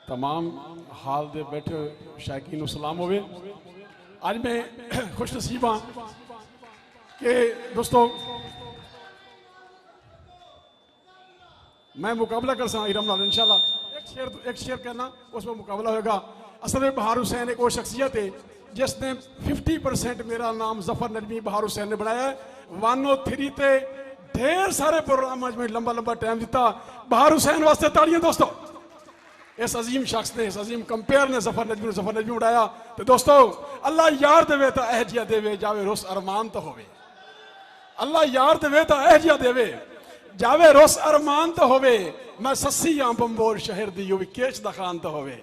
तमाम हाल दे बैठे शायकीन नूं सलाम होवे। आज मैं खुश नसीब हाँ कि दोस्तों मैं मुकाबला कर सकता इरम नाल इंशाल्लाह। एक शेर कहना उसमें मुकाबला होगा। असल में बहार हुसैन एक वो शख्सियत है जिसने 50% मेरा नाम जफर नजमी बहार हुसैन ने बनाया है। 103 ते ढेर सारे प्रोग्राम में लंबा लंबा टाइम दिता। बहार हुसैन वास्ते ताड़ियां दोस्तों। इस अजीम शख्स ने, इस अजीम कंपेयर ने जफर नजमी उड़ाया। तो दोस्तों अल्लाह यार देवे तो एहजिया देवे, जावे रुस अरमान तो होवे। अल्लाह यार देवे तो एहजिया देवे, जावे रुस अरमान तो होवे। मैं सस्सी हाँ बंबोर शहर दी यू केच दखान तो होवे।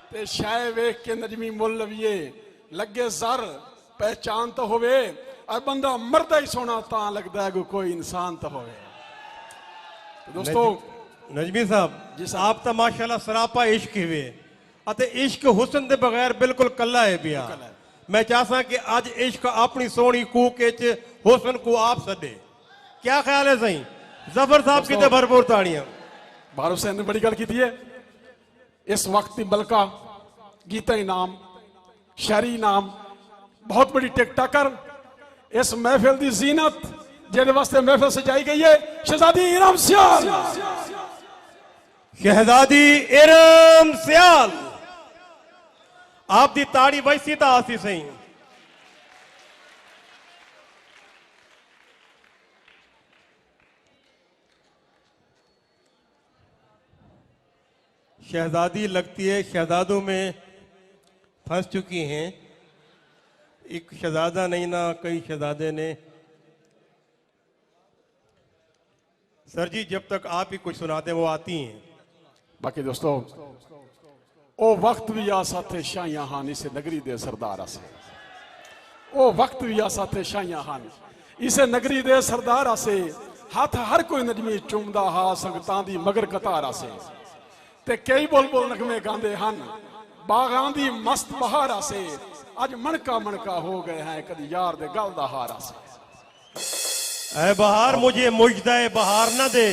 ते शाय वेख के नजमी मुल लविए लगे जर पहचान तो होवे। और बंदा मरदा ही सोना ता लगता है कोई इंसान तो होवे। दोस्तों नजमी साहब जी आप तो माशाल्लाह सरापा इश्क हुए अते इश्क हुसन दे बगैर बिल्कुल कला है बिया। मैं चाहता कि आज इश्क अपनी सोनी कूक हुसन को आप सदे। क्या ख्याल है सही? जफर साहब की तो भरपूर ताड़ियां। बहार हुसैन ने बड़ी गल की है। इस वक्त की बलका गीता इनाम शायरी इनाम बहुत बड़ी टिकटाकर इस महफिल की जीनत जेदे वास्ते महफिल सजाई गई है। शहजादी इरम सियाल, शहजादी इरम सियाल आप दी ताड़ी वैसी तो आसी सही। शहजादी लगती है शहजादों में फंस चुकी हैं। एक शहजादा नहीं ना कई शहजादे ने। सर जी जब तक आप ही कुछ सुनाते वो आती हैं। बाकी दोस्तों ओ वक्त भी आ साथे शाहियां हानी से नगरी दे सरदार से। ओ वक्त भी आ साथे शाहियां हानी इसे नगरी दे सरदार से। हाथ हर कोई नजमी चुमदा हा संगतां दी मगर कतार से। ते कई बोल बोल नगमे गांदे हन बागां दी मस्त बहारा से। अज मणका मणका हो गए हैं कदी यार दे गल दा हारा से। ऐ बहार मुझे मुजदाए बहार न दे,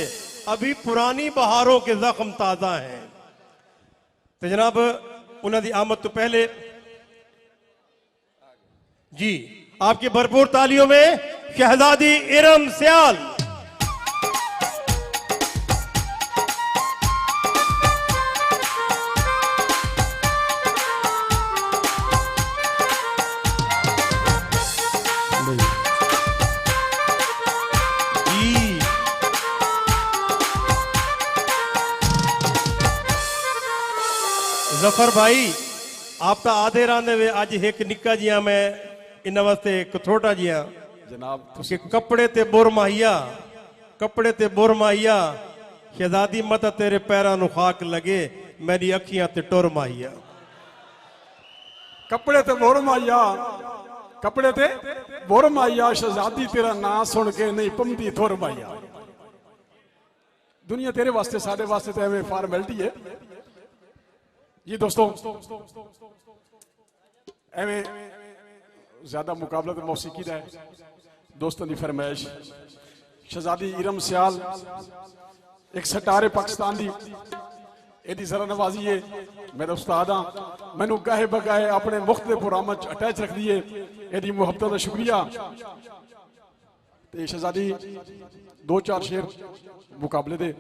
अभी पुरानी बहारों के जख्म ताजा हैं। तो जनाब उन्होंने दी आमद तो पहले जी आपकी भरपूर तालियों में शहजादी इरम सियाल। जफर भाई आप तो आधे रांदे वे अज एक निक्का जिया मैं इन वास्ते एक छोटा जिया जनाब कि कपड़े ते बुर माहिया, कपड़े ते बुर माहिया। शहजादी मत तेरे पैरां नु खाक लगे मेरी अखियां ते टुर माहिया। कपड़े ते बोर माइया, कपड़े ते बोर माइया। शहजादी तेरा नाम सुन के नहीं पमदी थोर माइया। दुनिया तेरे वास्ते साडे वास्ते तो एवं फॉर्मेलिटी है जी दोस्तों। एवं ज्यादा मुकाबला तो मौसीकी का है। दोस्तों की फरमाइश शहजादी इरम सियाल एक सटारे पाकिस्तान की एदी जरा नवाजी है। मेरा उस्ताद हाँ मैनू गाहे बगाहे अपने मुख्त के प्रोग्राम अटैच रख दिए। एदी मुहब्बत का शुक्रिया। तो शहजादी 2-4 शेर मुकाबले दे।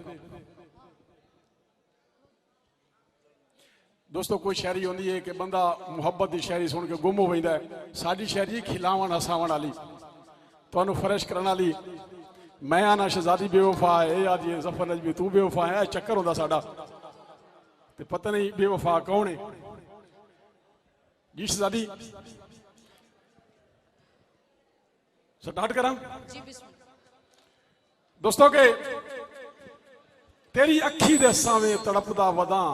दोस्तों कोई शायरी होती है कि बंदा मुहब्बत की शायरी सुन के गुम हो जाता है। साड़ी शायरी खिलावन हसावन वाली तुहानू फरेश करने वाली। मैं आना शहजादी बेवफा है या जी जफर नजमी तू बेवफा है। चक्कर होता साडा ते पता नहीं बेवफा कौन है जी। शहजादी स्टार्ट करा दोस्तों के तेरी अखी दे सावे तड़पदा वदा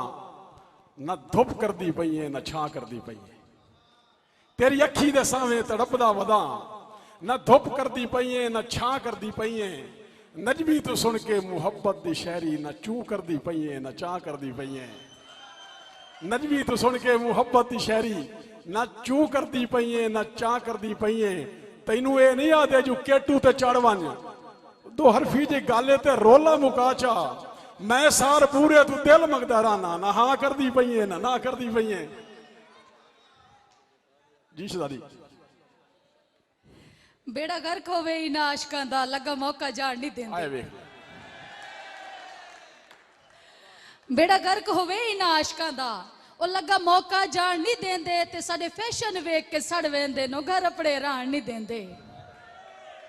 न धुप कर दी पई है न छां कर दी पई है। तेरी अखी दे सावे तड़पदा वदा न धुप कर दी पई है न छां कर दी पई है। नजमी तो सुन के मुहब्बत दी शायरी न चू कर दी पई है न चा कर दी पई है। नजमी तो सुन के मुहब्बत की शायरी ना चू कर दी पई है ना चा कर दी पई है। तैनू ये नहीं आते जो केटू ते चढ़ वन दो हरफी जी गाले ते रोला मुका चा मैं सार पूरे तू दिल मंगदा रहना ना हाँ कर दी पई है ना कर दी पई है जी शहजादी बेड़ा गर्क होवे इना आशकां दा लगा मौका जान नहीं देंदे आए वेख बेड़ा गर्क होवे इना आशकां दा ओ लगा मौका जान नहीं देंदे ते साडे फैशन वेख के सड़ वेंदे नो घर अपने रहन नहीं देंदे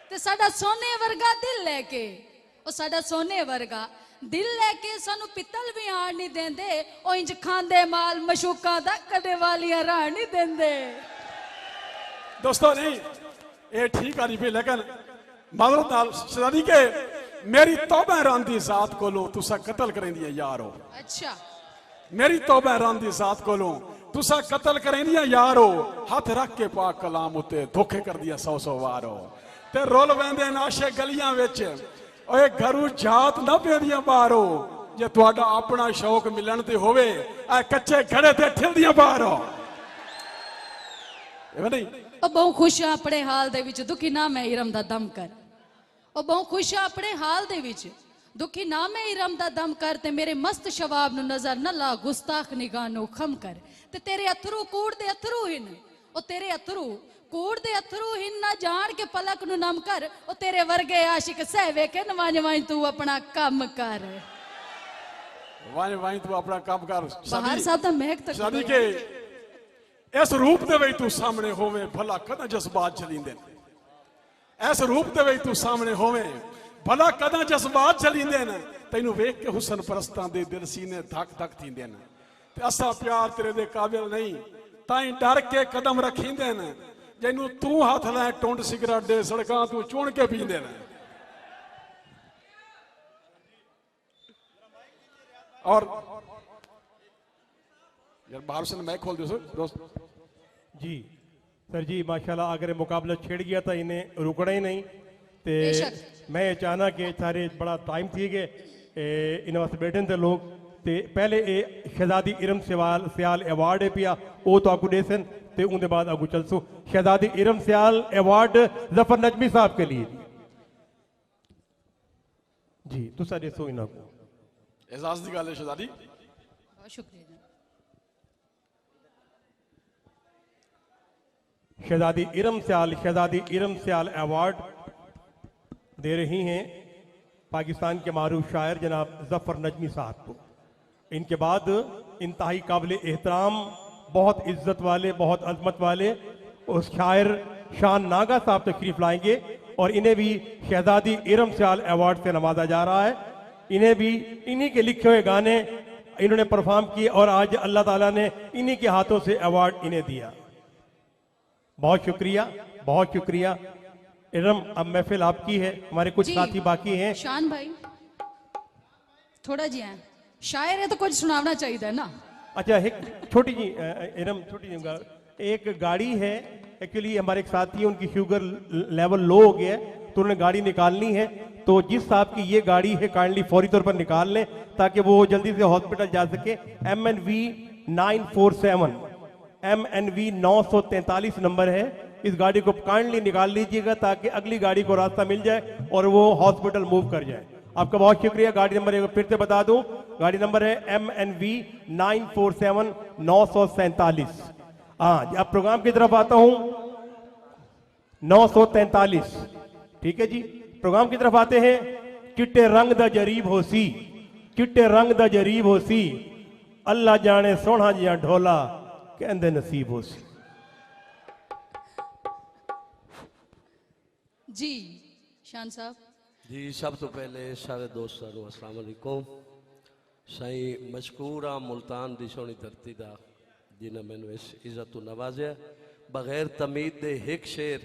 ते साडा सोने वर्गा दिल लेके ओ साडा सोने वर्गा दिल लेके सानू पित्तल भी आन नहीं देंदे ओ इंज खांदे माल मशूका दा कदे वालियां रहन नहीं देंदे दोस्तों नहीं ये ठीक आ रही पे लेकिन माजरत नाल शहजादी के मेरी तौबा रांदी जात कोलो तुसा कत्ल करें दिया यार हो अच्छा मेरी तौबा रांदी जात कोलो तुसा कत्ल करें दिया यार हो हाथ रख के पाक कलाम उते धोखे कर दिया 100 वार हो ते रोल वेंदे नाशे गलियां विच ओए घरू जात ना पेदियां बाहर हो जे तुहाडा अपना शौक मिलन ते होवे आ कच्चे घड़े ते ठिलदियां बाहर हो एवं नहीं ओ बहु खुश हाँ अपने हाल दे विच दुखी ना मैं इरम दा दम कर ओ बहु खुश हाँ अपने हाल दे विच दुखी ना मैं इरम दा दम कर ते मेरे मस्त शबाब नु नजर न ला गुस्ताख निगाह नु खम कर ते तेरे अथरू कूड़ दे अथरू हिन ओ तेरे अथरू कूड़ दे अथरू हिन ना जान के पलक नु नम कर ओ तेरे वर्गे आशिक सहवे के नवाज वाई तू अपना काम कर वाई तू अपना काम कर बाहर साहब दा महक तक शादी के इस रूप दे विच तू सामने होवे भला कदा जज्बात चलींदे इस रूप दे विच तू सामने होवे भला कदा जज्बात चलींदे न तैनू वेख के हुसन परस्तां दे दिल सीने धक धक थींदे न ते असा प्यार तेरे दे काबिल नहीं ताई डर के कदम रखींदे न जैनू तू हाथ लै टुंड सिगरेट दे सड़कां तू चुन के पींदे न और यार बाहर से मैं खोल दो दोस्त जी सर जी माशाल्लाह अगर ये मुकाबला छिड़ गया था इन्हें रुकना ही नहीं ते बेशक। मैं ये चाहना कि सारे बड़ा टाइम थी कि इन वास्ते बैठे थे लोग ते पहले ये शहजादी इरम सियाल अवार्ड है पिया वो तो आपको देसन ते उनके बाद आगू चलसू शहजादी इरम सियाल अवार्ड जफर नजमी साहब के लिए जी तुसा देसो इन्हों को एजाज दी गल है शहजादी बहुत शुक्रिया शहजादी इरम सियाल अवार्ड दे रही हैं पाकिस्तान के मारूफ शायर जनाब जफर नजमी साहब को इनके बाद इंतहाई काबिल एहतराम बहुत इज्जत वाले बहुत अजमत वाले उस शायर शान नागा साहब तशरीफ लाएंगे और इन्हें भी शहजादी इरम सियाल अवार्ड से नवाजा जा रहा है इन्हें भी इन्हीं के लिखे हुए गाने इन्होंने परफॉर्म किए और आज अल्लाह ताला ने इन्हीं के हाथों से अवार्ड इन्हें दिया बहुत शुक्रिया इरम अब महफिल आपकी है हमारे कुछ जी। साथी बाकी हैं शान भाई थोड़ा जी है शायर है तो कुछ सुनावना चाहिए ना अच्छा एक छोटी जी इरम छोटी जी एक गाड़ी है एक्चुअली हमारे एक साथी है उनकी शुगर लेवल लो हो गया है तो उन्होंने गाड़ी निकालनी है तो जिस साहब की ये गाड़ी है काइंडली फौरी तौर पर निकाल लें ताकि वो जल्दी से हॉस्पिटल जा सके MNV 947 MNV 943 नंबर है इस गाड़ी को काइंडली निकाल लीजिएगा ताकि अगली गाड़ी को रास्ता मिल जाए और वो हॉस्पिटल मूव कर जाए आपका बहुत शुक्रिया गाड़ी नंबर एक बार फिर से बता दूं गाड़ी नंबर है MNV 947 947 हाँ अब प्रोग्राम की तरफ आता हूं 943 ठीक है जी प्रोग्राम की तरफ आते हैं चिट्टे रंग दा जरीब होसी अल्लाह जाने सोना जिया ढोला कहंदे नसीब होसी जी शान साहब जी सब तो पहले सारे दोस्तों को अस्सलाम वालेकुम साई मशकूर आ मुल्तान दी सोनी धरती दा जिन्हें मैंने इस इज्जत तो नवाजा बगैर तमीद दे एक शेर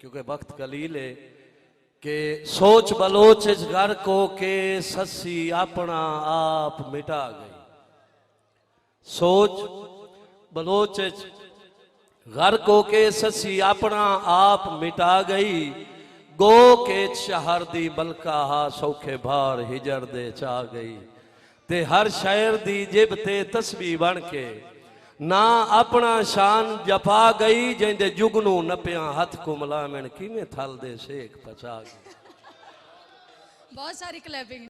क्योंकि वक्त कलील है कि सोच बलोच घर को के ससी अपना आप मिटा गई सोच बलोच घर को के ससी अपना आप मिटा गई गो के शहर दी बलका हा सौखे भार हिजर दे चा गई ते हर शायर दी जिब ते तस्बी बन के ना अपना शान जपा गई जेंदे जुगनू नपिया हथ कुमला में किमें थल दे शेख पचा गई बहुत सारी क्लैपिंग